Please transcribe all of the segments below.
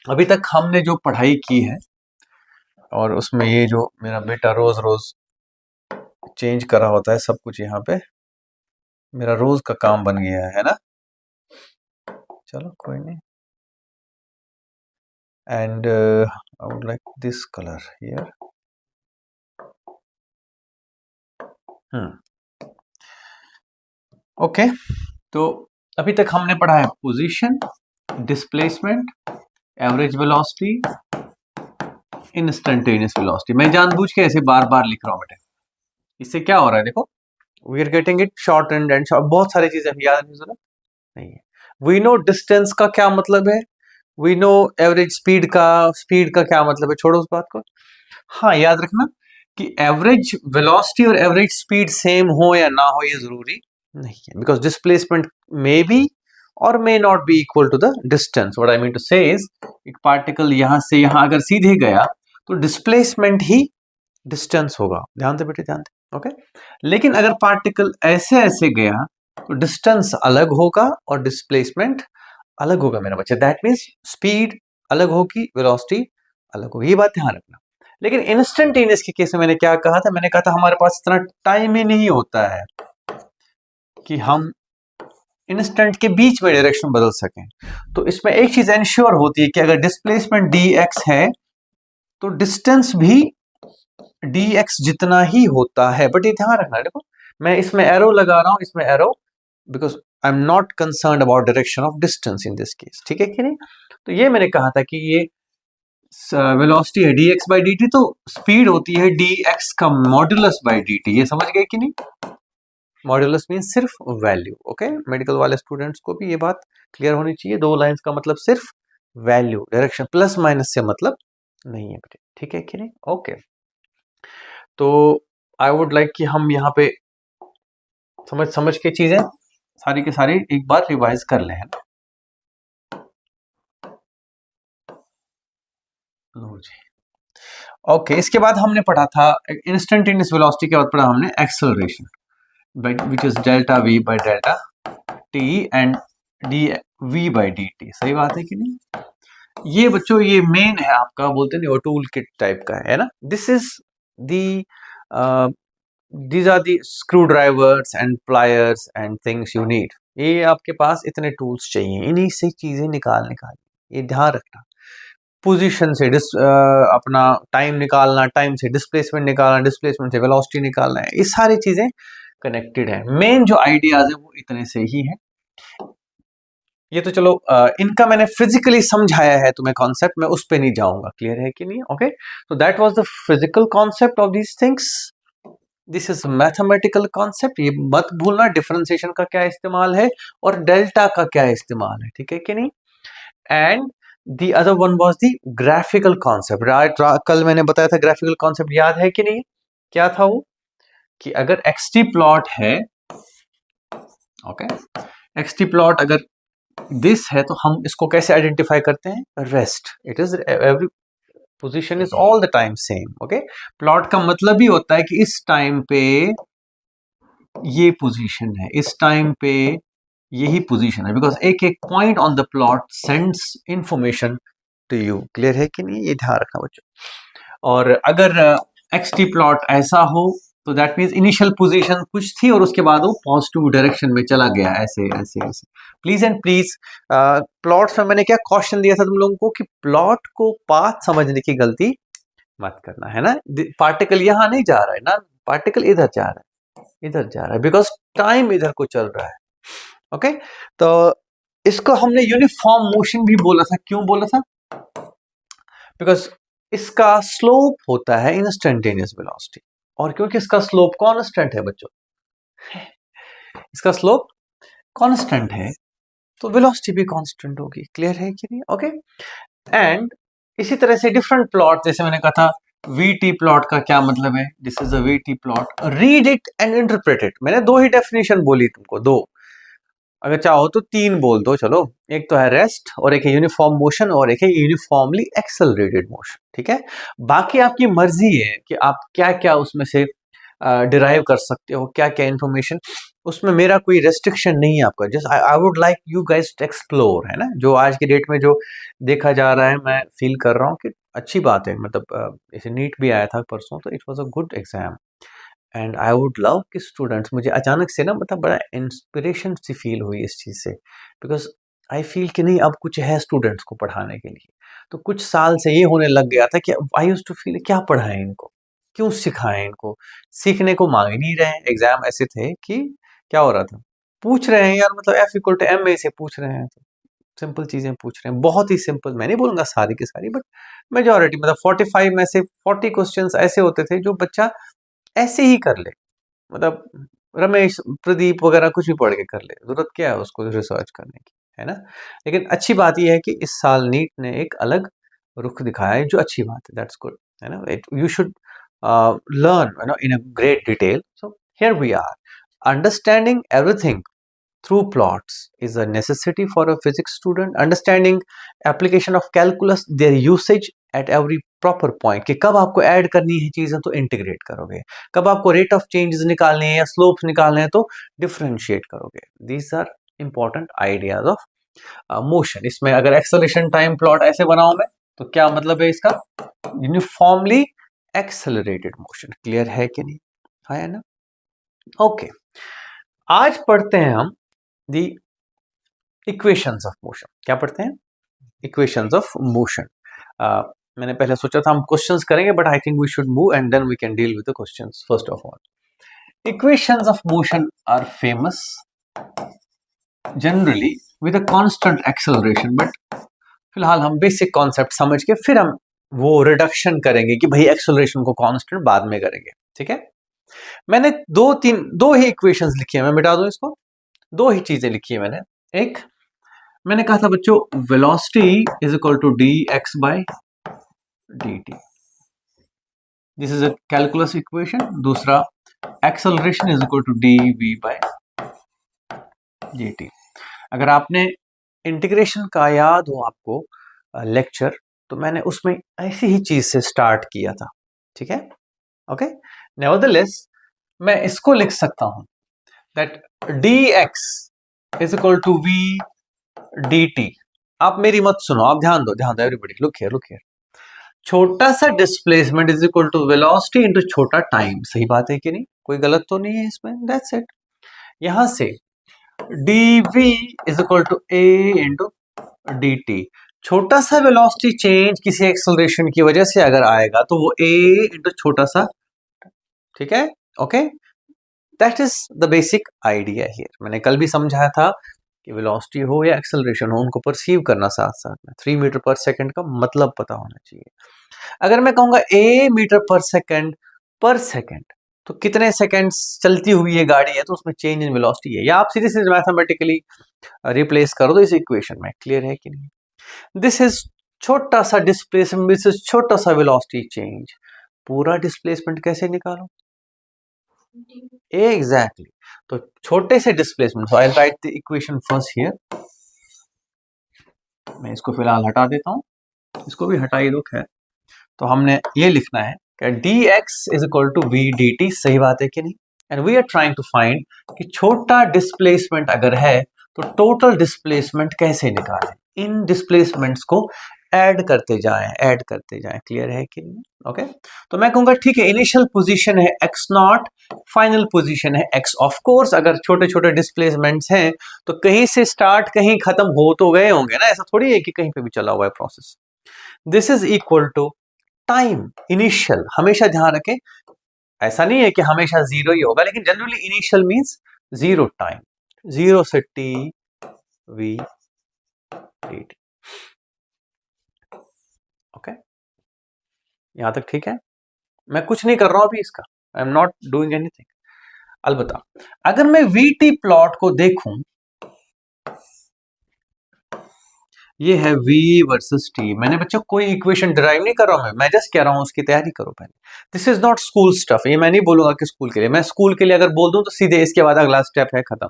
अभी तक हमने जो पढ़ाई की है और उसमें ये जो मेरा बेटा रोज रोज चेंज करा होता है सब कुछ, यहाँ पे मेरा रोज का काम बन गया है ना। चलो कोई नहीं। And I would like this colour here. Okay, तो अभी तक हमने पढ़ा है position, displacement, average velocity, instantaneous velocity. मैं जानबूझ के ऐसे बार बार लिख रहा हूँ बेटे, इससे क्या हो रहा है देखो, we are getting it short and short. बहुत सारी चीजें याद रखने की जरूरत नहीं है। वी नो डिस्टेंस का क्या मतलब है, वी नो एवरेज स्पीड का क्या मतलब है, छोड़ो उस बात को। हाँ, याद रखना कि एवरेज वेलोसिटी और एवरेज स्पीड सेम हो या ना हो ये जरूरी नहीं है, बिकॉज डिस्प्लेसमेंट मे बी और may not be equal to the distance. What I mean to say is, एक पार्टिकल यहां से यहां अगर सीधे गया तो डिस्प्लेसमेंट ही डिस्टेंस होगा। ध्यान दे बेटे, ध्यान दे। ओके, लेकिन अगर पार्टिकल ऐसे ऐसे गया तो डिस्टेंस अलग होगा और डिस्प्लेसमेंट अलग होगा मेरा बच्चा। दैट मीन्स स्पीड अलग होगी, वेलोसिटी अलग होगी, ये बात ध्यान रखना। लेकिन इंस्टेंटेनियस के केस में मैंने क्या कहा था, मैंने कहा था हमारे पास इतना टाइम ही नहीं होता है कि हम इंस्टेंट के बीच में डायरेक्शन बदल सकें। तो इसमें एक चीज एंश्योर होती है कि अगर डिस्प्लेसमेंट dx है तो डिस्टेंस भी dx जितना ही होता है। बट ये ध्यान रखना, देखो मैं इसमें एरो लगा रहा हूं, इसमें arrow, because I am not concern about direction of distance in this case. ठीक है कि नहीं? तो ये मैंने कहा था कि ये वेलोसिटी है dx बाई dt, तो स्पीड होती है dx का मॉड्यूलस बाई dt। ये समझ गए कि नहीं? मॉड्यूलस मीन सिर्फ वैल्यू। ओके, मेडिकल वाले स्टूडेंट्स को भी ये बात क्लियर होनी चाहिए। दो लाइंस का मतलब सिर्फ वैल्यू, डायरेक्शन प्लस माइनस से मतलब नहीं है। ठीक है कि नहीं? ओके, तो आई वुड लाइक कि हम यहाँ पे समझ के चीजें सारी के सारी एक बार रिवाइज कर लें, है ना। लो जी, ओके, इसके बाद हमने पढ़ा था इंस्टेंटेनियस वेलोसिटी के बाद पढ़ा हमने acceleration, which is delta v by delta t and dv by dt। सही बात है कि नहीं? ये बच्चों ये मेन है आपका, बोलते नहीं वो टूल किट टाइप का है ना। This is the these are the screwdrivers and pliers and things you need। ये आपके पास इतने टूल्स चाहिए, इन्हीं से चीजें निकालने का, ये ध्यान रखना। पोजीशन से अपना टाइम निकालना, टाइम से डिस्प्लेसमेंट निकालना, डिस्प्लेसमेंट से वेलोसिटी निकालना है, ये सारी चीजें कनेक्टेड है। मेन जो आइडियाज है वो इतने से ही है। ये तो चलो इनका मैंने फिजिकली समझाया है तुम्हें कॉन्सेप्ट, मैं उस पर नहीं जाऊंगा। क्लियर है कि नहीं? ओके, तो that was the physical concept of these things. This is mathematical concept. ये मत भूलना डिफरेंशिएशन का क्या इस्तेमाल है और डेल्टा का क्या इस्तेमाल है। ठीक है कि नहीं? And the other one was the graphical concept. कल मैंने बताया था ग्राफिकल कॉन्सेप्ट, याद है कि नहीं? क्या था वो? कि अगर xt प्लॉट है, ओके, xt प्लॉट अगर दिस है तो हम इसको कैसे आइडेंटिफाई करते हैं? Rest. It is every position is all the time same. Okay, plot का मतलब ही होता है कि इस टाइम पे ये पोजीशन है, इस टाइम पे यही पोजीशन है, बिकॉज एक एक point on the plot sends information to you. Clear है कि नहीं? ये ध्यान रखना बच्चों। और अगर xt प्लॉट ऐसा हो तो दैट मीन्स इनिशियल पोजीशन कुछ थी और उसके बाद वो पॉजिटिव डायरेक्शन में चला गया, ऐसे ऐसे ऐसे। प्लीज एंड प्लीज, प्लॉट्स में मैंने क्या क्वेश्चन दिया था तुम लोगों को कि प्लॉट को पाथ समझने की गलती मत करना, है ना। पार्टिकल यहां नहीं जा रहा है ना, पार्टिकल इधर जा रहा है, इधर जा रहा है, बिकॉज टाइम इधर को चल रहा है। ओके, तो इसको हमने यूनिफॉर्म मोशन भी बोला था। क्यों बोला था? बिकॉज इसका स्लोप होता है इंस्टेंटेनियस वेलोसिटी, और क्योंकि इसका स्लोप कांस्टेंट है बच्चों, इसका स्लोप कांस्टेंट है तो वेलोसिटी भी कांस्टेंट होगी। क्लियर है कि नहीं? ओके, एंड इसी तरह से डिफरेंट प्लॉट, जैसे मैंने कहा था VT प्लॉट का क्या मतलब है, this is a VT plot, read it and interpret it. मैंने दो ही डेफिनेशन बोली तुमको, दो, अगर चाहो तो तीन बोल दो, चलो। एक तो है रेस्ट, और एक है यूनिफॉर्म मोशन, और एक है यूनिफॉर्मली एक्सेलरेटेड मोशन। ठीक है, बाकी आपकी मर्जी है कि आप क्या क्या उसमें से डिराइव कर सकते हो, क्या क्या इन्फॉर्मेशन, उसमें मेरा कोई रेस्ट्रिक्शन नहीं है आपका। Just I would like you guys to explore, है ना, जो आज के डेट में जो देखा जा रहा है, मैं फील कर रहा हूँ कि अच्छी बात है। मतलब जैसे नीट भी आया था परसों, तो it was a good exam and I would love कि स्टूडेंट्स, मुझे अचानक से ना मतलब बड़ा इंस्पिरेशन सी फील हुई इस चीज़ से, बिकॉज आई फील कि नहीं अब कुछ है स्टूडेंट्स को पढ़ाने के लिए। तो कुछ साल से ये होने लग गया था कि आई यूज्ड टू फील क्या पढ़ाएं इनको, क्यों सिखाएं इनको, सीखने को मांग ही नहीं रहे हैं। एग्जाम ऐसे थे कि क्या हो रहा था, पूछ रहे हैं यार, मतलब F equal to M A से पूछ रहे हैं, तो सिंपल चीजें पूछ रहे हैं, बहुत ही सिंपल। मैं नहीं बोलूंगा सारी की सारी, बट मेजोरिटी, मतलब 45 में से 40 क्वेश्चंस ऐसे होते थे जो बच्चा ऐसे ही कर ले, मतलब रमेश प्रदीप वगैरह कुछ भी पढ़ के कर ले, जरूरत क्या है उसको रिसर्च करने की, है ना। लेकिन अच्छी बात यह है कि इस साल नीट ने एक अलग रुख दिखाया है, जो अच्छी बात है, दैट्स गुड, है ना। You should learn, you know, in a great detail. So here we are, understanding everything through plots is a necessity for a physics student. Understanding application of calculus, their usage at every proper point, कि कब आपको add करनी है चीजें तो integrate करोगे, कब आपको रेट ऑफ चेंजेस निकालने हैं या स्लोप्स निकालने हैं तो डिफरेंशिएट करोगे। These are important ideas of motion. इसमें अगर एक्सेलरेशन टाइम प्लॉट ऐसे बनाऊं मैं, तो क्या मतलब है इसका, यूनिफॉर्मली एक्सेलरेटेड मोशन। क्लियर है कि नहीं, है ना। ओके, आज पढ़ते हैं हम दी इक्वेशंस ऑफ मोशन। क्या पढ़ते हैं, इक्वेशंस ऑफ मोशन। मैंने पहले सोचा था हम क्वेश्चंस करेंगे, but I think we should move and then we can deal with the questions. First of all, equations of motion are famous generally with a constant acceleration, but फिलहाल हम basic concept समझ के फिर हम वो reduction करेंगे कि भाई एक्सेलरेशन को कांस्टेंट बाद में करेंगे, ठीक है। मैंने दो ही इक्वेशंस लिखी है, मैं मिटा दूं इसको, दो ही चीजें लिखी है मैंने। एक मैंने कहा था बच्चों, velocity is equal to d x by D t, this is a calculus equation. दूसरा, acceleration is equal to D we by D t. अगर आपने इंटीग्रेशन का याद हो आपको लेक्चर, तो मैंने उसमें ऐसी ही चीज से स्टार्ट किया था, ठीक है। ओके, नेवरदलेस मैं इसको लिख सकता हूं that D X is equal to V D T. आप मेरी मत सुनो, आप ध्यान दो, ध्यान दो एवरीबॉडी, लुक हियर। छोटा सा displacement is equal to velocity into छोटा टाइम। सही बात है कि नहीं, कोई गलत तो नहीं है इसमें, दैट्स इट। यहां से dv is equal to a into dt। छोटा सा वेलोसिटी चेंज किसी एक्सेलरेशन की वजह से अगर आएगा तो वो a इंटू छोटा सा, ठीक है। Okay, that is the basic idea here. मैंने कल भी समझाया था कि वेलोसिटी हो या एक्सेलरेशन हो, उनको परसीव करना साथ साथ में। 3 मीटर पर सेकंड का मतलब पता होना चाहिए। अगर मैं कहूंगा a मीटर पर सेकंड, तो कितने सेकंड्स चलती हुई ये गाड़ी है, तो उसमें चेंज इन वेलोसिटी है। या आप सीधे सीधे मैथमेटिकली रिप्लेस कर दो इस इक्वेशन में। क्लियर है कि नहीं, दिस इज छोटा सा डिस्प्लेसमेंट, दिस इज छोटा सा वेलोसिटी चेंज। पूरा डिस्प्लेसमेंट कैसे निकालो, एग्जैक्टली तो छोटे से displacement. So I right the equation first here. मैं इसको फिलहाल हटा देता हूं, इसको भी हटाई दो, खैर। तो हमने ये लिखना है कि D X is equal to V D T. सही बात है कि नहीं, and we are trying to find कि छोटा डिस्प्लेसमेंट अगर है तो टोटल डिस्प्लेसमेंट कैसे निकालें। इन डिस्प्लेसमेंट्स को ऐड करते जाएं। क्लियर है कि नहीं, ओके। तो मैं कहूंगा ठीक है, इनिशियल पोजीशन है एक्स नॉट, फाइनल पोजीशन है एक्स। ऑफ कोर्स अगर छोटे छोटे डिस्प्लेसमेंट्स हैं तो कहीं से स्टार्ट कहीं खत्म हो तो गए होंगे ना, ऐसा थोड़ी है कि कहीं पे भी चला हुआ है process. This is equal to time initial. हमेशा ध्यान रखें, ऐसा नहीं है कि हमेशा जीरो ही होगा, लेकिन generally initial means zero time, zero से टी वी टी। ओके, यहां तक ठीक है। मैं कुछ नहीं कर रहा हूं अभी इसका, आई एम नॉट डूइंग एनीथिंग। अलबत्ता अगर मैं वी टी प्लॉट को देखूं, ये है v वर्सेस t। मैंने बच्चों कोई इक्वेशन डिराइव नहीं कर रहा हूं, मैं जस्ट कह रहा हूं उसकी तैयारी करो पहले। This is not school stuff. ये मैं नहीं बोलूंगा कि स्कूल के लिए, मैं स्कूल के लिए अगर बोल दूं तो सीधे इसके बाद अगला स्टेप है खत्म।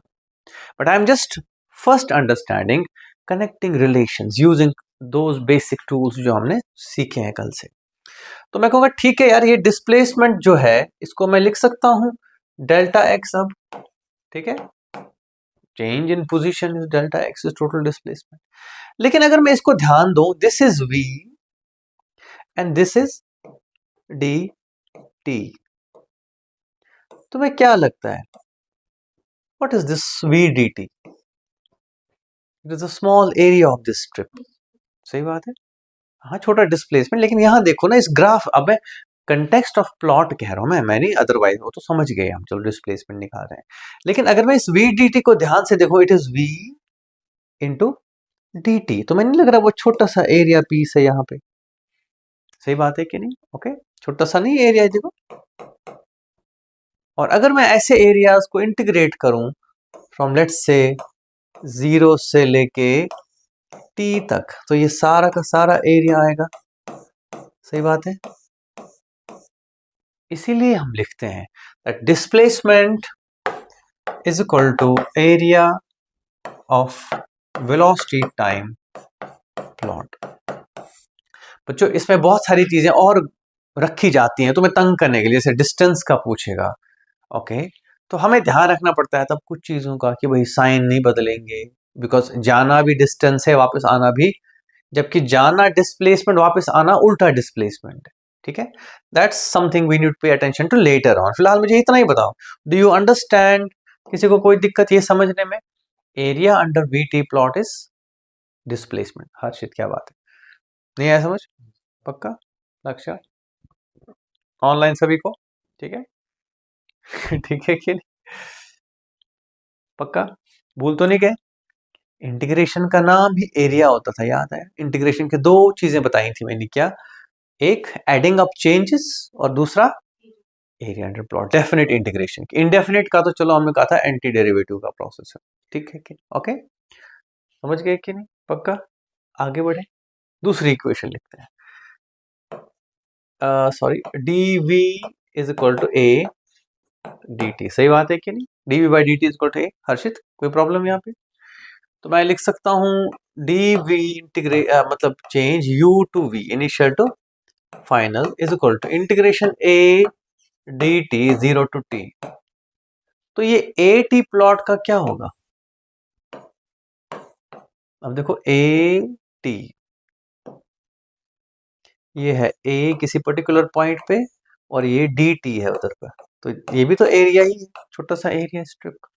But I am just first understanding connecting relations using those basic tools जो हमने सीखे हैं कल से। तो मैं कहूँगा ठीक है यार, ये डिस्प्लेसमेंट जो है इसको मैं लिख सकता हूँ डेल्टा एक्स अब, ठीक है, change in position is delta x is total displacement. लेकिन अगर मैं इसको ध्यान दूं, this is v and this is dt, तुम्हें क्या लगता है what is this v dt? It is a small area of this strip, सही बात है, हाँ छोटा डिस्प्लेसमेंट। लेकिन यहां देखो ना इस ग्राफ, अब मैं कंटेक्स्ट ऑफ प्लॉट कह रहा हूं, मैं नहीं, अदरवाइज वो तो समझ गए हम, चलो डिस्प्लेसमेंट निकाल रहे हैं। लेकिन अगर मैं इस v dt को ध्यान से देखो, it is v into dt, तो मैंने नहीं लग रहा वो छोटा सा एरिया पीस है यहाँ पे, सही बात है कि नहीं? ओके, छोटा सा नहीं एरिया है देखो। और अगर मैं ऐसे एरियाज को इंटीग्रेट करूं फ्रॉम लेट्स से 0 से लेके t तक, तो ये सारा का सारा एरिया आएगा, सही बात है। इसीलिए हम लिखते हैं that displacement is equal to area of velocity time plot. बच्चों इसमें बहुत सारी चीजें और रखी जाती हैं तुम्हें तंग करने के लिए, जैसे डिस्टेंस का पूछेगा, ओके, तो हमें ध्यान रखना पड़ता है तब कुछ चीजों का कि भाई साइन नहीं बदलेंगे, बिकॉज जाना भी डिस्टेंस है, वापस आना भी, जबकि जाना डिस्प्लेसमेंट, वापस आना उल्टा डिस्प्लेसमेंट है, ठीक है। That's something we need to pay attention to later on. फिलहाल मुझे इतना ही बताओ, डू यू अंडरस्टैंड? किसी को कोई दिक्कत ये समझने में? Area under v t plot is displacement. Harshit क्या बात है, नहीं आया समझ? पक्का? लक्ष्य ऑनलाइन सभी को ठीक है? ठीक है कि नहीं? पक्का भूल तो नहीं गए? इंटीग्रेशन का नाम ही एरिया होता था, याद है? इंटीग्रेशन के दो चीजें बताई थी मैंने, क्या? एक एडिंग अप चेंजेस और दूसरा area under plot. Definite integration की, इनडेफिनेट का तो चलो हमने कहा था एंटी डेरिवेटिव का प्रोसेस है, ठीक है कि ओके, समझ गए कि नहीं? पक्का? आगे बढ़े, दूसरी इक्वेशन लिखते हैं। Sorry, d v is equal to a d T, सही बात है कि नहीं? D v by d t is equal to a. Harshit कोई प्रॉब्लम यहाँ पे? तो मैं लिख सकता हूँ डी वी इंटीग्रेट मतलब change u to v, initial to final, is equal to integration a dt 0 to t। तो ये a t प्लॉट का क्या होगा? अब देखो a t, ये है a किसी पर्टिकुलर पॉइंट पे और ये dt है उधर पर, तो ये भी तो एरिया ही है, छोटा सा एरिया स्ट्रिप का।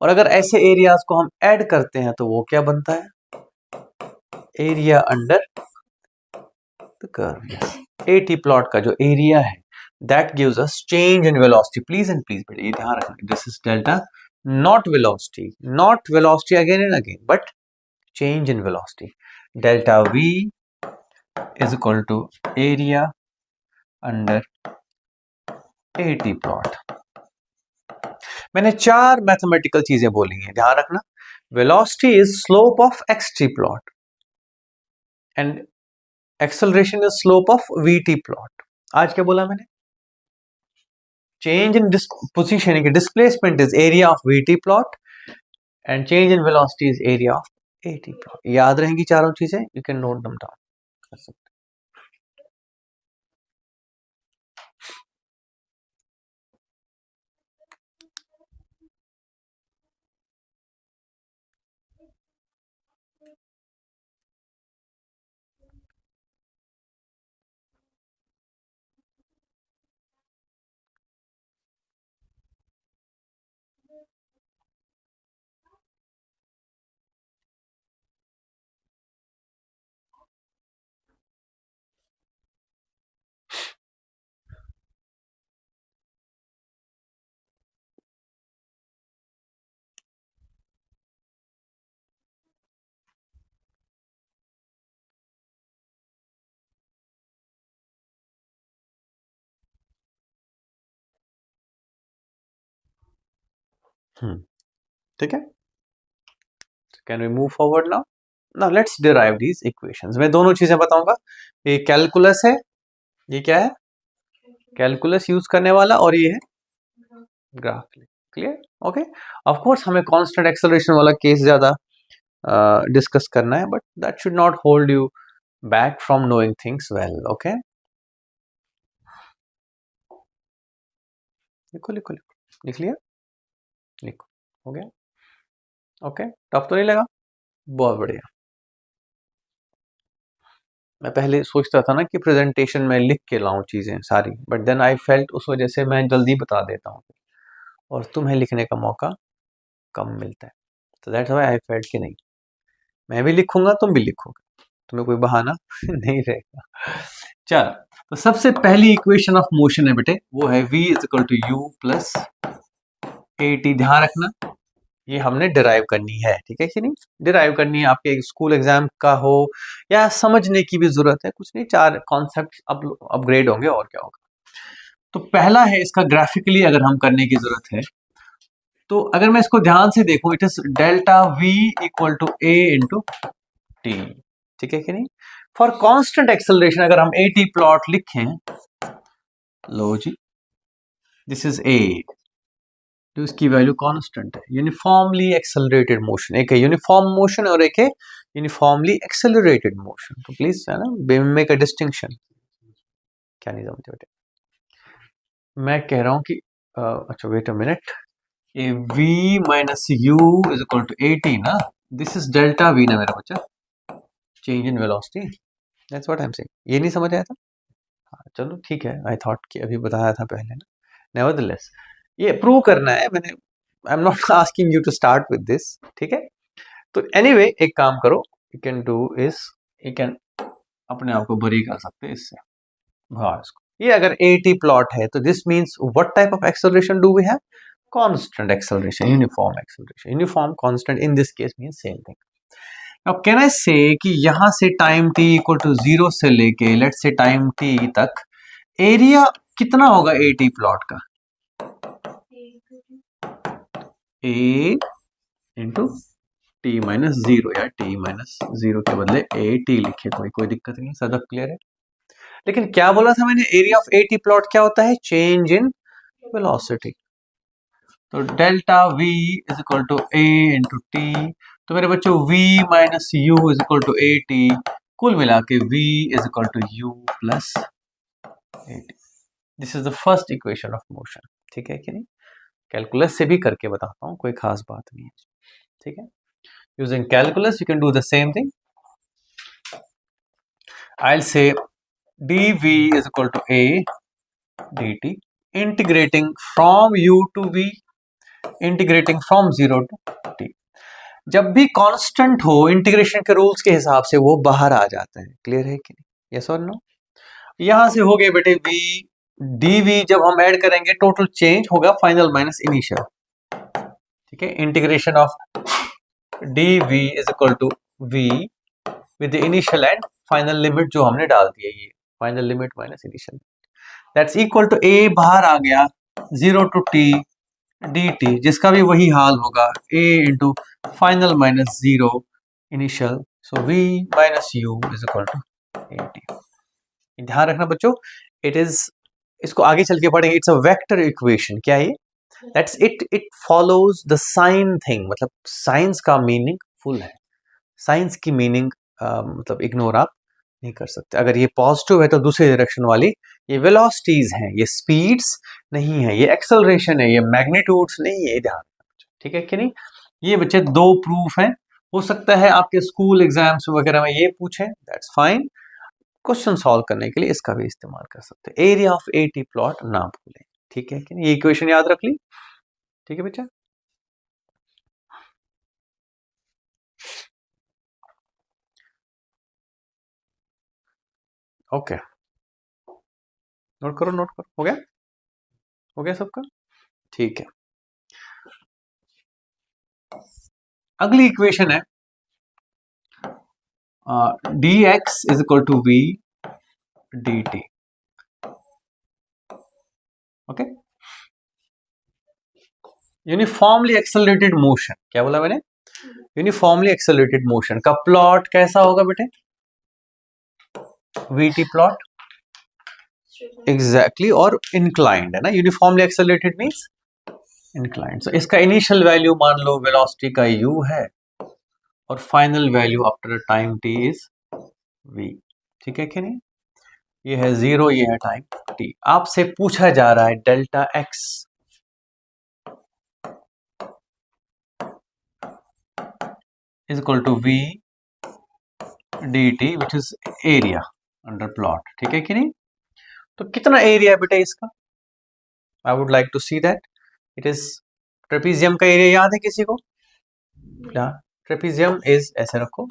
और अगर ऐसे एरियाज को हम ऐड करते हैं तो वो क्या बनता है? Area under the curve. AT plot का जो एरिया है that gives us change in velocity. Please and please बेटा ये ध्यान रखना, this is delta, not velocity, not velocity again and again, but change in velocity. Delta v is equal to area under AT plot. मैंने चार mathematical चीजें बोली हैं, ध्यान रखना। Velocity is slope of xt plot and acceleration is slope of vt plot. आज क्या बोला मैंने? चेंज इन पोजीशन की displacement is area of vt plot and change in velocity is area of at plot. याद रहेंगी चारों चीजें, you can note them down कर सकते। ठीक है, can we move forward now? Now let's derive these equations. मैं दोनों चीजें बताऊंगा, ये कैलकुलस है, ये क्या है? कैलकुलस यूज करने वाला, और ये है graph. Clear? Okay, of course हमें कांस्टेंट एक्सेलरेशन वाला केस ज्यादा डिस्कस करना है, but that should not hold you back from knowing things well, okay? लिखो लिखो लिखो, लिख लिया, लिखो, हो गया। ओके, टफ तो नहीं लगा? बहुत बढ़िया। मैं पहले सोचता था ना कि प्रेजेंटेशन में लिख के लाऊं चीजें सारी, बट देन आई फेल्ट उस वजह से मैं जल्दी बता देता हूँ और तुम्हें लिखने का मौका कम मिलता है। तो दैट्स व्हाई आई फेल्ट कि नहीं, मैं भी लिखूंगा, तुम भी लिखोगे, तुम्हें कोई बहाना नहीं रहेगा। चल, तो सबसे पहली इक्वेशन ऑफ मोशन है बेटे, वो है v is equal to you plus A T. ध्यान रखना, ये हमने डिराइव करनी है, ठीक है कि नहीं? डिराइव करनी है, आपके स्कूल एग्जाम का हो या समझने की भी जरूरत है, कुछ नहीं, 4 कॉन्सेप्ट अपग्रेड होंगे और क्या होगा। तो पहला है इसका ग्राफिकली अगर हम करने की जरूरत है, तो अगर मैं इसको ध्यान से देखूं, it is delta V equal to A into T, ठीक है कि नहीं? फॉर कांस्टेंट एक्सेलरेशन अगर हम ए टी प्लॉट लिखें, लो जी, दिस इज ए, तो इसकी वैल्यू कांस्टेंट है। यूनिफॉर्मली एक्सेलरेटेड मोशन, एक है यूनिफॉर्म मोशन और एक है यूनिफॉर्मली एक्सेलरेटेड मोशन। तो प्लीज है ना, मेक अ डिस्टिंक्शन। क्या नहीं समझे बेटे? मैं कह रहा हूं कि अच्छा वेट अ मिनट, ये v minus you is equal to A T ना, दिस इज डेल्टा v ना मेरा बच्चा, change in velocity, that's what I am saying. ये नहीं समझ आया था? हाँ चलो ठीक है, आई थॉट कि अभी बताया था पहले ना। नेवरदलेस ये प्रूव करना है मैंने, I am not asking you to start with this, ठीक है? तो एनीवे एक काम करो, you can do is, you can अपने आप को बरी कर सकते हैं इससे। हाँ, इसको ये अगर ए टी प्लॉट है तो this means what type of acceleration do we have? Constant acceleration, uniform acceleration. Uniform constant in this case means same thing. अब कैन आई से कि यहां से टाइम टी इक्वल टू 0 से लेके लेट्स से टाइम टी तक area कितना होगा ए t plot का? ए इंटू टी माइनस 0, या टी माइनस 0 के बदले ए टी लिखे, कोई दिक्कत नहीं, सब क्लियर है। लेकिन क्या बोला था मैंने, area of a t plot क्या होता है? Change in velocity. तो delta v is equal to A into t. तो मेरे बच्चों v minus you is equal to A t, कुल मिला के v is equal to you plus A t. This is the first equation of motion, ठीक है कि नहीं? कैलकुलस से भी करके बताता हूँ, कोई खास बात नहीं है, ठीक है? Using calculus you can do the same thing. I'll say dv is equal to a dt integrating from u to v, integrating from 0 to t। जब भी कांस्टेंट हो, इंटीग्रेशन के रूल्स के हिसाब से वो बाहर आ जाते हैं। क्लियर है कि नहीं? यस और नो? यहां से हो गए बेटे v, dv जब हम ऐड करेंगे टोटल चेंज होगा फाइनल माइनस इनिशियल, ठीक है? Integration of dv is equal to v with the initial and final limit जो हमने डाल दी है, ये final limit minus initial, that's equal to a बाहर आ गया 0 टू t dt, जिसका भी वही हाल होगा, a into final minus 0 initial, so v minus u is equal to a t। ध्यान रखना बच्चों, इट इज, इसको आगे चल के पढ़ेंगे, इट्स अ वेक्टर इक्वेशन। क्या है ये? That's it follows the sign thing, मतलब साइंस का मीनिंग फुल है, साइंस की मीनिंग मतलब इग्नोर आप नहीं कर सकते। अगर ये पॉजिटिव है तो दूसरी डायरेक्शन वाली, ये वेलोसिटीज हैं, ये स्पीड्स नहीं है, ये एक्सेलरेशन है, ये मैग्नीट्यूड्स नहीं है, ध्यान, ठीक है कि नहीं? ये बच्चे दो प्रूफ हैं, हो सकता है आपके स्कूल एग्जाम्स वगैरह में ये पूछें, दैट्स फाइन। क्वेश्चन सॉल्व करने के लिए इसका भी इस्तेमाल कर सकते हैं। Area of a t plot ना भूलें, ठीक है कि नहीं? ये इक्वेशन याद रख ली, ठीक है बच्चा? ओके, नोट करो नोट करो, हो गया? हो गया सबका? ठीक है। अगली इक्वेशन है dx is equal to v dt, okay? Uniformly accelerated motion, क्या बोला मैंने? यूनिफॉर्मली एक्सेलरेटेड मोशन का प्लॉट कैसा होगा बेटे? vt प्लॉट, एग्जैक्टली, और इंक्लाइंड है ना, uniformly accelerated means inclined. So इसका इनिशियल वैल्यू मान लो वेलोसिटी का u है, और final value after time t is v, ठीक है कि नहीं? ये है 0, ये है टाइम t। आपसे पूछा जा रहा है delta x is equal to v dt which is area under plot, ठीक है कि नहीं। तो कितना एरिया है बेटा इसका, I would like to see that. It is trapezium का एरिया याद है किसी को, क्या ट्रेपीजियम इज, ऐसे रखो,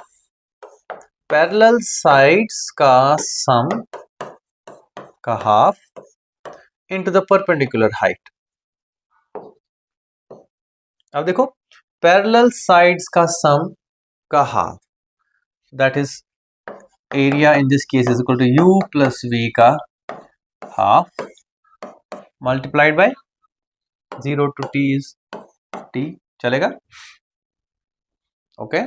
पैरेलल साइड्स का सम का half into the perpendicular height. अब देखो पैरेलल साइड्स का सम का half, that is area in this case is equal to u plus v का half multiplied by 0 to t is t, चलेगा, okay.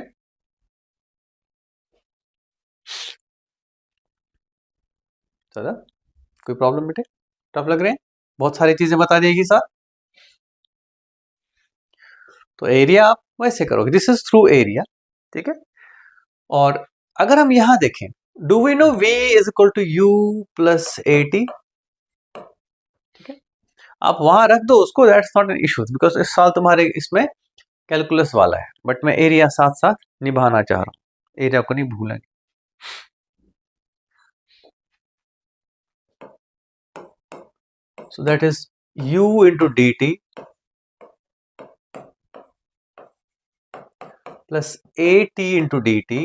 चलो कोई प्रॉब्लम बेटे, टफ लग रहे हैं, बहुत सारी चीजें बता देगी सर। तो एरिया आप वैसे करोगे, दिस इज थ्रू एरिया, ठीक है। और अगर हम यहां देखें, do we know v is equal to u plus A T, ठीक है। आप वहां रख दो उसको, that's not an issue, because इस साल तुम्हारे इसमें कैलकुलस वाला है, बट मैं एरिया साथ साथ निभाना चाह रहा हूं, एरिया को नहीं भूलेंगे। So that is u into dt plus at into dt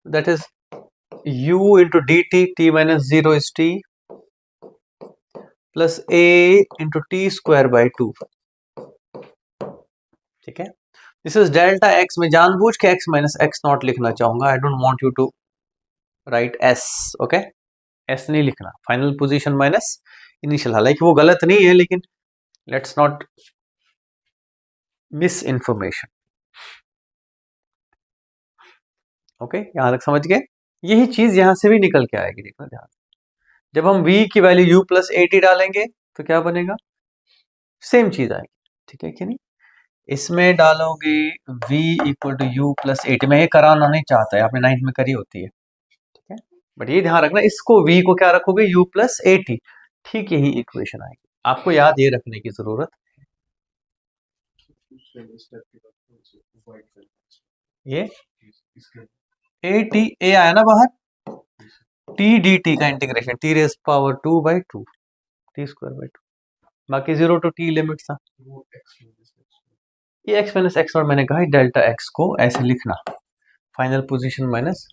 that is u into dt, t minus 0 is t plus a into t square by 2, ठीक है। दिस इज डेल्टा x, मैं जानबूझ के x माइनस x नॉट लिखना चाहूंगा, I don't want you to write s, okay. s नहीं लिखना, final position minus initial, हालांकि वो गलत नहीं है, लेकिन let's not miss information, okay. यहां तक समझ गए, यही चीज यहां से भी निकल के आएगी, देखना ध्यान। जब हम v की value u plus A T डालेंगे तो क्या बनेगा, सेम चीज आएगी, ठीक है कि नहीं। इसमें डालोगे v equal to u plus A T, मैं ये कराना नहीं चाहता है, आपने 9th में करी होती है, ठीक है। बट ये ध्यान रखना, इसको v को क्या रखोगे, u प्लस ए टी, ठीक यही इक्वेशन आएगी, आपको याद ये रखने की जरूरत है। ये ए टी, ए आया ना बाहर, टी डी टी का integration, T raise power 2 by 2 T square by 2, बाकी 0 टू टी लिमिट था। ये x माइनस एक्स नॉट, मैंने कहा डेल्टा x को ऐसे लिखना, final position minus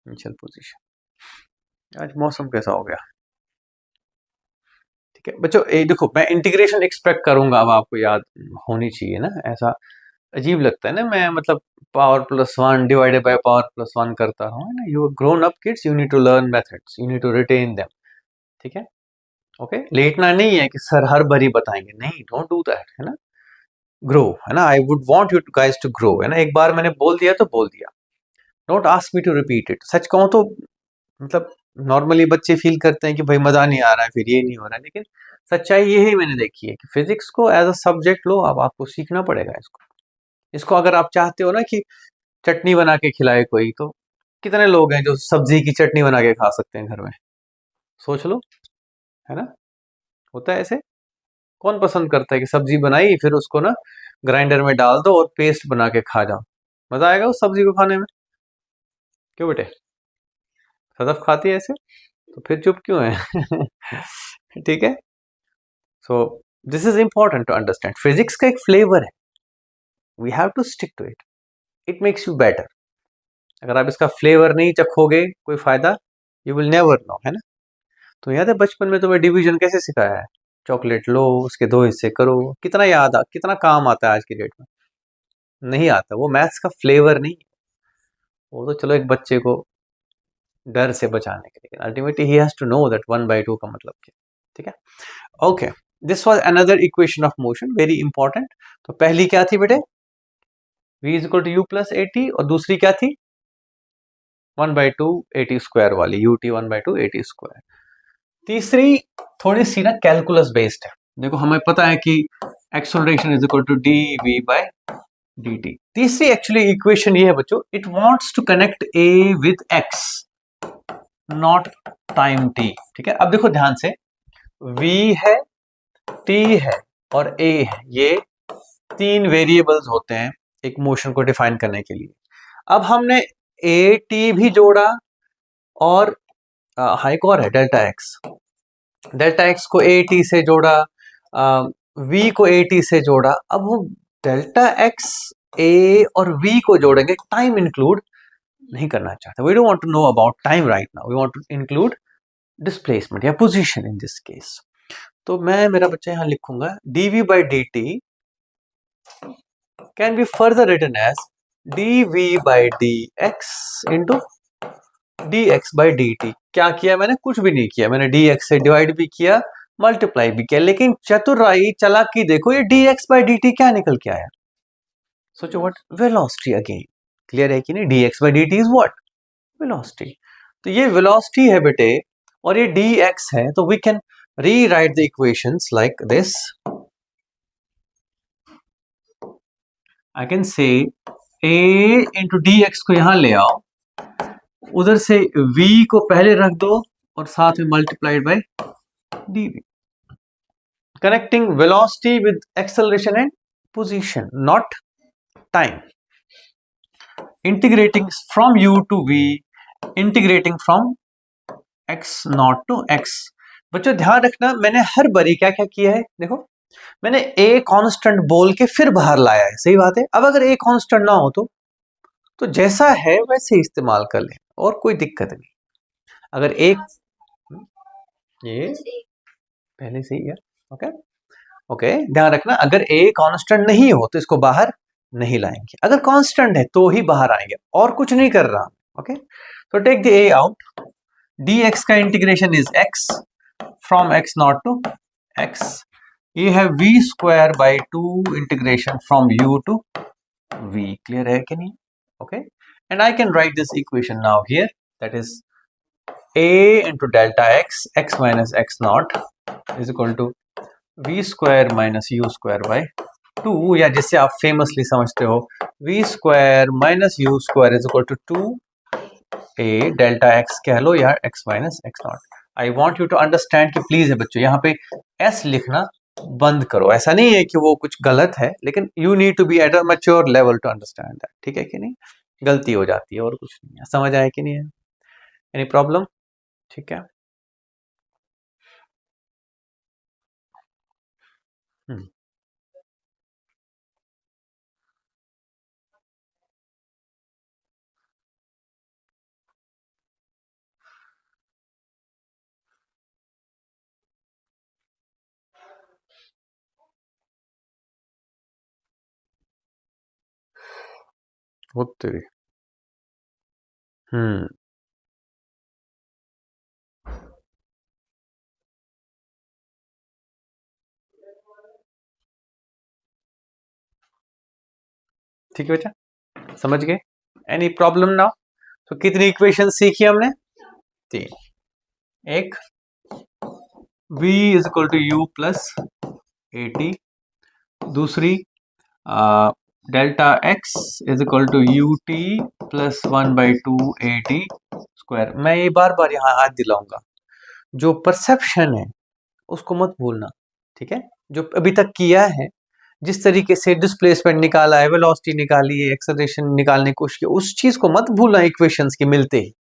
initial position. आज मौसम कैसा हो गया, ठीक है बच्चों। ये देखो, मैं इंटीग्रेशन एक्सपेक्ट करूंगा, अब आपको याद होनी चाहिए ना, ऐसा अजीब लगता है ना, मैं मतलब power plus 1 divided by power plus 1 करता हूँ ना। You grown up kids, you need to learn methods, you need to retain them, ठीक है, ओके। लेटना नहीं है कि सर हर बारी बताएंगे, नहीं, डोंट डू दैट, है ना। ग्रो, है ना, I would want you guys to grow, है ना। एक बार मैंने बोल दिया तो बोल दिया, don't ask me to repeat it. सच कहूँ तो मतलब नॉर्मली बच्चे फील करते हैं कि भाई मजा नहीं आ रहा है, फिर ये नहीं हो रहा है, लेकिन सच्चाई यही मैंने देखी है कि फिजिक्स को एज अ सब्जेक्ट लो, अब आपको सीखना पड़ेगा इसको। इसको अगर आप चाहते हो ना कि चटनी बना के खिलाए कोई, तो कितने लोग हैं जो सब्जी की चटनी बना के खा सकते हैं घर में, सोच लो, है ना। होता है ऐसे, कौन पसंद करता है कि सब्जी बनाई फिर उसको ना ग्राइंडर में डाल दो और पेस्ट बना के खा जाओ, मजा आएगा उस सब्जी को खाने में, क्यों बेटे, सदफ खाती है ऐसे, तो फिर चुप क्यों है ठीक है। So this is important to understand, physics का एक फ्लेवर है, we have to stick to it, it makes you better. अगर आप इसका फ्लेवर नहीं चखोगे कोई फायदा, यू विल नेवर नो, है ना। तो याद है बचपन में तुम्हें डिवीजन कैसे सिखाया है, चॉकलेट लो उसके 2 हिस्से करो, कितना याद कितना काम आता है आज की डेट में, नहीं आता। वो मैथ्स का फ्लेवर नहीं, वो तो चलो एक बच्चे को डर से बचाने के लिए, ultimately he has to know that 1/2 का मतलब क्या, ठीक है, okay. This was another equation of motion, very important. तो पहली क्या थी बेटे, v is equal to you plus A T, और दूसरी क्या थी 1/2 ए टी स्क्वायर वाली, U T 1/2 A T square. तीसरी थोड़ी सी ना कैलकुलस बेस्ड है, देखो हमें पता है कि acceleration is equal to D we by D T. तीसरी एक्चुअली इक्वेशन ये है बच्चों, it wants to connect A with X naught time T, ठीक है। अब देखो ध्यान से, v है, टी है और ए है, ये तीन वेरिएबल्स होते हैं एक मोशन को डिफाइन करने के लिए। अब हमने ए टी भी जोड़ा और एक और है डेल्टा एक्स। डेल्टा एक्स को ए टी से जोड़ा, वी को ए टी से जोड़ा। अब वो डेल्टा एक्स ए और वी को जोड़ेंगे, टाइम इंक्लूड नहीं करना चाहते। We don't want to know about time right now, we want to include displacement या पोजीशन इन दिस केस। तो मैं मेरा बच्चा यहां लिखूंगा dv by dt can be further written as dv by dx into dx by dt। क्या किया मैंने? कुछ भी नहीं किया, मैंने dx से डिवाइड भी किया, मल्टीप्लाई भी किया, लेकिन चतुराई चालाकी देखो, ये dx by dt क्या निकल के आया? सोचो, व्हाट? Velocity again. क्लियर है कि नहीं? dx by dt is what? Velocity. तो ये वेलोसिटी है बेटे और ये dx है, तो we can rewrite the equations like this. I can say a into dx को यहां ले आओ, उधर से v को पहले रख दो और साथ में multiplied by dv। Connecting velocity with acceleration and position, not time. Integrating from u to v, integrating from x naught to x। बच्चों ध्यान रखना, मैंने हर बारी क्या क्या किया है, देखो मैंने a कांस्टेंट बोल के फिर बाहर लाया है, सही बात है। अब अगर a कांस्टेंट ना हो तो जैसा है वैसे इस्तेमाल कर ले और कोई दिक्कत नहीं। अगर एक ये पहले से ही है, ओके ओके, ध्यान रखना, अगर a कांस्टेंट नहीं हो तो इसको बाहर नहीं लाएंगे, अगर कांस्टेंट है तो ही बाहर आएंगे, और कुछ नहीं कर रहा। ओके, तो take the a out, dx का integration is x from x naught to x। ये है v square by 2 integration from u to v। Clear है कि नहीं? Okay, and I can write this equation now here, that is a into delta x, x minus x naught is equal to v square minus u square by 2, या जिससे आप famously समझते हो v square minus u square is equal to 2a delta x कह लो या x minus x naught। I want you to understand कि please है बच्चों, यहाँ पे s लिखना बंद करो। ऐसा नहीं है कि वो कुछ गलत है, लेकिन you need to be at a mature level to understand that. ठीक है कि नहीं? गलती हो जाती है और कुछ नहीं है। समझ आया कि नहीं है? Any problem? ठीक है। वो तेरी ठीक है बेटा, समझ गए? Any problem now? तो कितनी इक्वेशन सीखी हमने? 3। एक v is equal to you plus A t, दूसरी delta x is equal to u t plus 1/2 A T square. मैं ये बार बार यहाँ याद दिलाऊंगा, जो परसेप्शन है उसको मत भूलना। ठीक है? जो अभी तक किया है, जिस तरीके से डिस्प्लेसमेंट निकाला है, वेलोसिटी निकाली है, एक्सेलरेशन निकालने की कोशिश की, उस चीज को मत भूलना इक्वेशंस के मिलते ही।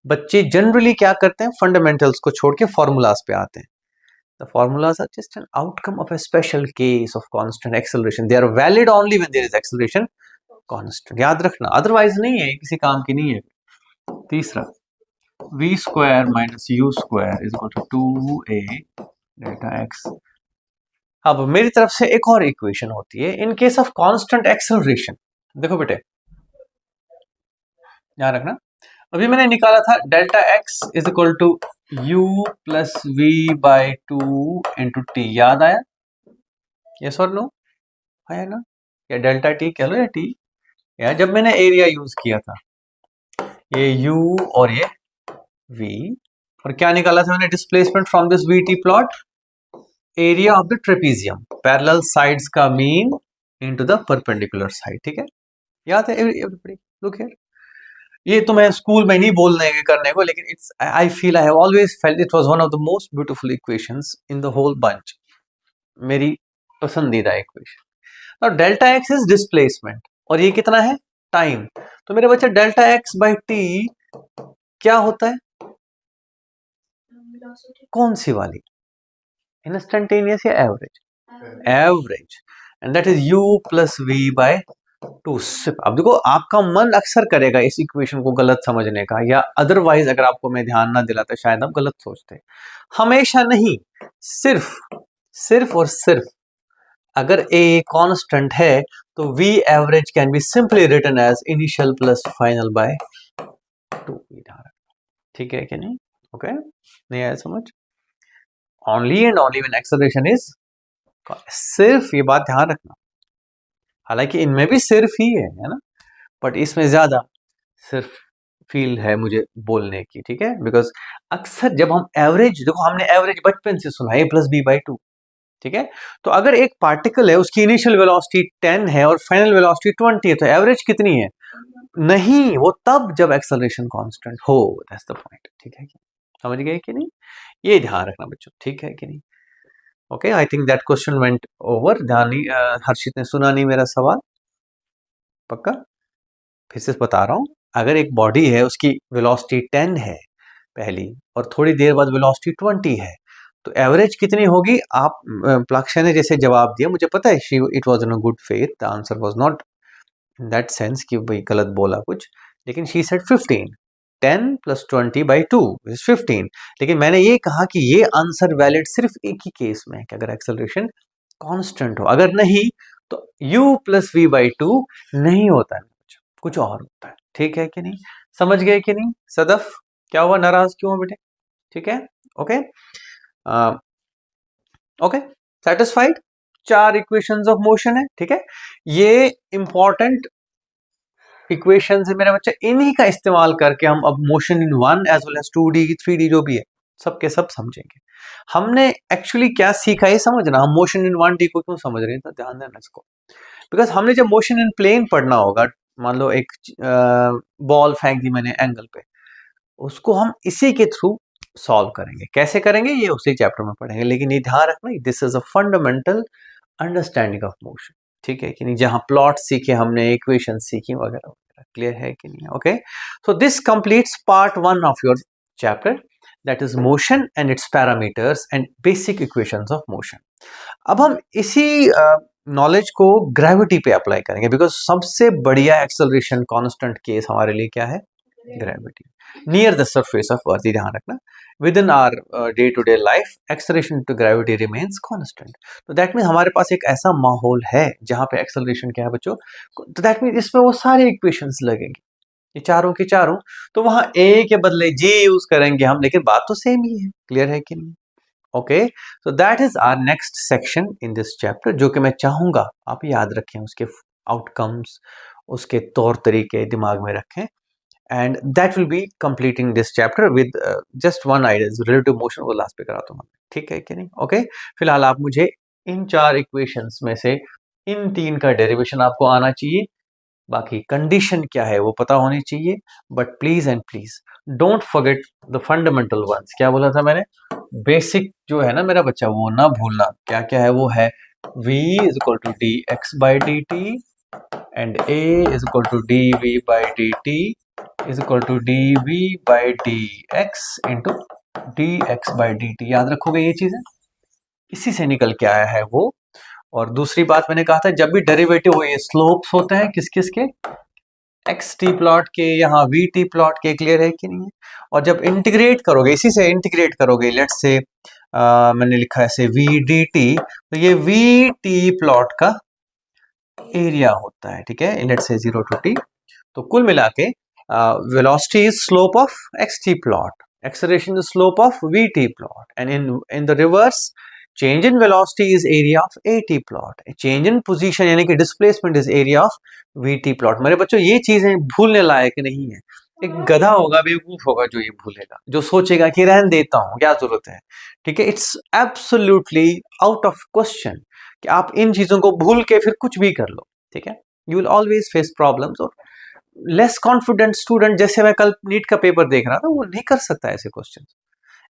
बच्चे जनरली क्या करते हैं, फंडामेंटल्स को छोड़ के फॉर्मूलाज पे आते हैं। The formulas are just an outcome of a special case of constant acceleration, they are valid only when there is acceleration constant. याद रखना, अदरवाइज नहीं है, किसी काम की नहीं है। तीसरा, v square minus u square is equal to 2a delta x। अब मेरी तरफ से एक और इक्वेशन होती है in case of constant acceleration. देखो बेटे, ध्यान रखना, अभी मैंने निकाला था delta x is equal to u plus v by 2 into t. याद आया? यस और नो? आया ना? या डेल्टा टी कह लो या टी, या जब मैंने एरिया यूज किया था, ये u और ये v, और क्या निकाला था मैंने? Displacement from this v t plot, area of the trapezium, parallel sides का mean into the perpendicular side. ठीक है? याद है एवरीबॉडी? लुक हियर, ये तो मैं स्कूल में नहीं बोलने के करने को, लेकिन it's I feel I have always felt it was one of the most beautiful equations in the whole bunch. मेरी पसंदीदा इक्वेशन। और डेल्टा एक्स इज डिस्प्लेसमेंट और ये कितना है, टाइम। तो मेरे बच्चे डेल्टा एक्स बाई टी क्या होता है, कौन सी वाली, इंस्टेंटेनियस या average, average, and that is u plus v by 2। अब देखो आपका मन अक्सर करेगा इस इक्वेशन को गलत समझने का, या अदरवाइज अगर आपको मैं ध्यान ना दिलाता शायद आप गलत सोचते। हमेशा नहीं, सिर्फ सिर्फ और सिर्फ अगर a कांस्टेंट है तो v average can be simply written as initial plus final by 2। ठीक है कि नहीं, ओके नहीं आया समझ, only and only when acceleration is, सिर्फ ये बात ध्यान रखना, हालांकि इनमें भी सिर्फ ही है ना, बट इसमें ज्यादा सिर्फ फील है मुझे बोलने की, ठीक है। बिकॉज अक्सर जब हम एवरेज, देखो हमने एवरेज बचपन से सुना a प्लस बी बाई 2, ठीक है। तो अगर एक पार्टिकल है उसकी इनिशियल वेलोसिटी 10 है और फाइनल वेलोसिटी 20 है तो एवरेज कितनी है, नहीं, वो तब जब एक्सेलरेशन कांस्टेंट हो, दैट्स द पॉइंट, ठीक है, समझ गए कि नहीं, ये ध्यान रखना बच्चों, ठीक है कि नहीं। Okay, I think that question went over, ध्यान नहीं, हर्षित ने सुना नहीं मेरा सवाल, पक्का फिर से बता रहा हूं, अगर एक बॉडी है उसकी वेलोसिटी 10 है पहली और थोड़ी देर बाद वेलोसिटी 20 है तो एवरेज कितनी होगी। आप प्लाक्ष्य ने जैसे जवाब दिया, मुझे पता है it was in a good faith, the answer was not in that sense कि भाई गलत बोला कुछ, लेकिन she said 15, 10 plus 20 by 2 is 15। लेकिन मैंने ये कहा कि ये आंसर वैलिड सिर्फ एक ही केस में है कि अगर एक्सेलरेशन कांस्टेंट हो, अगर नहीं तो u प्लस वी बाई 2 नहीं होता है, कुछ और होता है, ठीक है कि नहीं, समझ गए कि नहीं। सदफ क्या हुआ, नाराज क्यों हो बेटे, ठीक है, okay okay, satisfied. 4 equations of motion है, ठीक है, ये इंपॉर्टेंट इक्वेशंस है मेरे बच्चे, इन्हीं का इस्तेमाल करके हम अब motion in 1 as well as 2D 3D जो भी है सब के सब समझेंगे। हमने एक्चुअली क्या सीखा ये समझना, हम मोशन इन 1D को क्यों समझ रहे हैं, तो ध्यान देना इसको, बिकॉज हमने जब मोशन इन प्लेन पढ़ना होगा, मान लो एक बॉल फेंक दी मैंने एंगल पे, उसको हम इसी के थ्रू सॉल्व करेंगे, कैसे करेंगे ये उसी चैप्टर में पढ़ेंगे, लेकिन ये ध्यान रखना this is a fundamental understanding of motion, ठीक है कि नहीं, जहां प्लॉट सीखे हमने, इक्वेशन सीखी वगैरह वगैरह, क्लियर है कि नहीं, okay. So this completes part 1 of your chapter, that is motion and it's parameters and basic equations of motion. अब हम इसी नॉलेज को ग्रेविटी पे अप्लाई करेंगे, बिकॉज सबसे बढ़िया एक्सेलरेशन कांस्टेंट केस हमारे लिए क्या है, gravity near the surface of earth, ध्यान रखना within our day to day life acceleration to gravity remains constant. तो दैट मीन हमारे पास एक ऐसा माहौल है जहां पे एक्सेलरेशन क्या है बच्चों, तो दैट मीन इसमें वो सारे इक्वेशंस लगेंगे, ये चारों के चारों, तो वहां ए के बदले जी यूज करेंगे हम, लेकिन बात तो सेम ही है, क्लियर है कि नहीं, okay. So that is our next section in this chapter, जो कि मैं चाहूंगा आप याद रखें, उसके आउटकम्स, उसके तौर तरीके दिमाग में रखें, and that will be completing this chapter with just one idea relative motion, वो लास्ट पे कराता हूँ, ठीक है कि नहीं, ओके। फिलहाल आप मुझे इन 4 इक्वेशंस में से इन 3 का डेरिवेशन आपको आना चाहिए, बाकी कंडीशन क्या है वो पता होनी चाहिए, but please and please don't forget the fundamental ones, क्या बोला था मैंने, बेसिक जो है ना मेरा बच्चा वो ना भूलना, क्या क्या है वो है v is equal to d x by d t and a is equal to D v by d t is equal to D v by d x into d x by d t, याद रखोगे ये चीजें, इसी से निकल के आया है वो। और दूसरी बात मैंने कहा था, जब भी डेरिवेटिव हो ये स्लोप्स होते हैं किस किस के, एक्स टी प्लॉट के, यहाँ वी टी प्लॉट के, क्लियर है कि नहीं है। और जब इंटीग्रेट करोगे, इसी से इंटीग्रेट करोगे, लेट्स से मैंने लिखा है ऐसे वी डी टी, तो ये वी टी प्लॉट का एरिया होता है, ठीक है, लेट्स से 0 टू टी। तो कुल मिला के velocity is slope of xt plot, acceleration is slope of vt plot, and in the reverse change in velocity is area of at plot, change in position यानी कि displacement is area of vt plot। मेरे बच्चों ये चीजें भूलने लायक नहीं है, एक गधा होगा, बेवकूफ होगा जो ये भूलेगा, जो सोचेगा कि रहन देता हूं क्या जरूरत है, ठीक है, it's absolutely out of question कि आप इन चीजों को भूल के फिर कुछ भी कर लो, ठीक है, you will always face problems. और लेस कॉन्फिडेंट स्टूडेंट, जैसे मैं कल नीट का पेपर देख रहा था, वो नहीं कर सकता ऐसे question,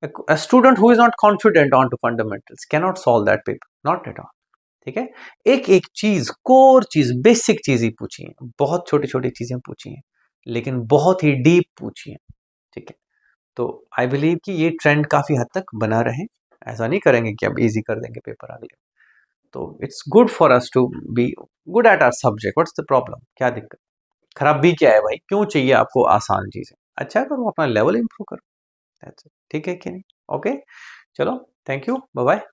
A student who is not confident on to fundamentals cannot solve that paper, not at all. ठीक है, एक एक चीज, कोर चीज, बेसिक चीज ही पूछी है, बहुत छोटी छोटी चीजें पूछी हैं, लेकिन बहुत ही डीप पूछी है। ठीक है, तो आई बिलीव कि ये ट्रेंड काफी हद तक बना रहे, ऐसा नहीं करेंगे कि अब इजी कर देंगे पेपर अगले। तो it's good for us to be good at our subject. What's the problem, क्या दिक्कत, खराब भी क्या है भाई, क्यों चाहिए आपको आसान चीजें, अच्छा करो, अपना लेवल इंप्रूव करो, ठीक है कि नहीं? ओके, चलो, थैंक यू, बाय बाय।